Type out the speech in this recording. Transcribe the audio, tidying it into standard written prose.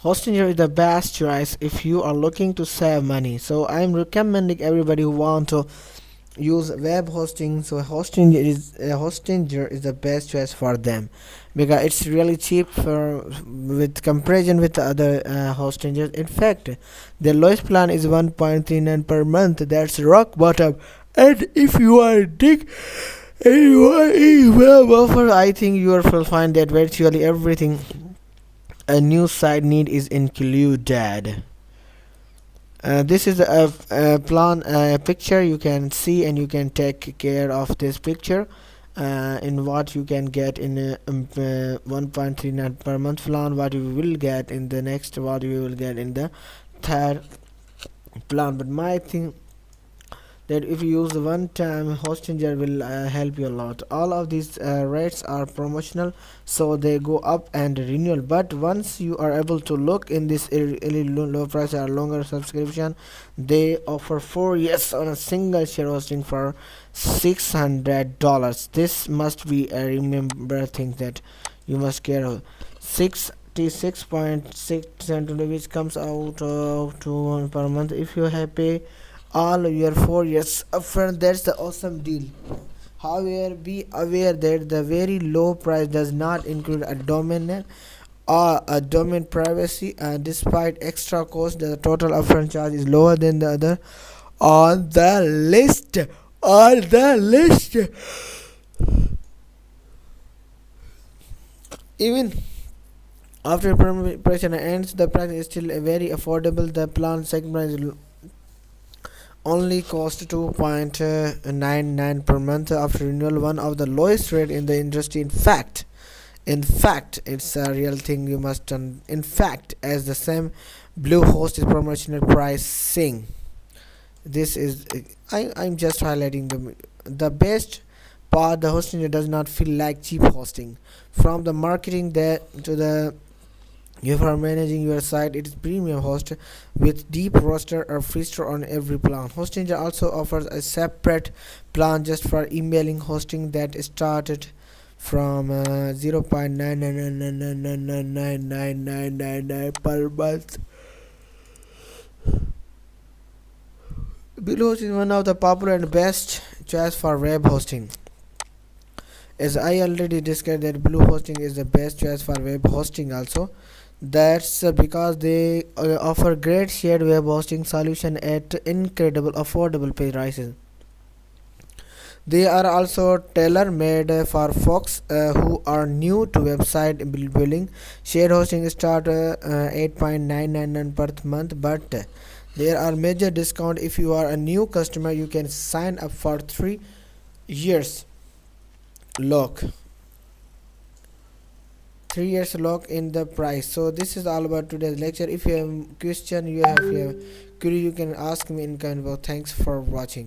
Hostinger is the best choice if you are looking to save money. So I'm recommending everybody who want to use web hosting. So Hostinger is the best choice for them because it's really cheap for with comparison with the other hostingers. In fact, the lowest plan is 1.39 per month. That's rock bottom. And if you are dig and you are in web offer, I think you will find that virtually everything a new site need is included. This is a plan picture you can see, and you can take care of this picture in what you can get in a 1.39 per month plan, what you will get in the next, what you will get in the third plan. But my thing that if you use one time, Hostinger will help you a lot. All of these rates are promotional, so they go up and renewal. But once you are able to look in this really low price or longer subscription, they offer 4 years on a single share hosting for $600. This must be a remember thing that you must care of. 66.6 which comes out of 2 per month if you have pay all your 4 years upfront. That's the awesome deal. However, be aware that the very low price does not include a domain or a domain privacy, and despite extra cost, the total upfront charge is lower than the other on the list. On the list, even after preparation ends, the price is still very affordable. The plan segment is only cost 2.99 per month after renewal, one of the lowest rate in the industry. In fact, it's a real thing you must done. In fact, as the same Bluehost is promotional pricing. This is I'm just highlighting the best part. The hosting does not feel like cheap hosting. From the marketing there to the if you are managing your site, it is premium host with deep roster or free store on every plan. Hostinger also offers a separate plan just for emailing hosting that started from 0.999999999 per month. Bluehost is one of the popular and best choice for web hosting. As I already discussed that Bluehosting is the best choice for web hosting also. That's because they offer great shared web hosting solution at incredible affordable prices. They are also tailor-made for folks who are new to website building. Shared hosting start 8.999 per month, but there are major discount if you are a new customer. You can sign up for 3 years lock. 3 years lock in the price. So this is all about today's lecture. If you have question, you have query, you can ask me in comment box. Thanks for watching.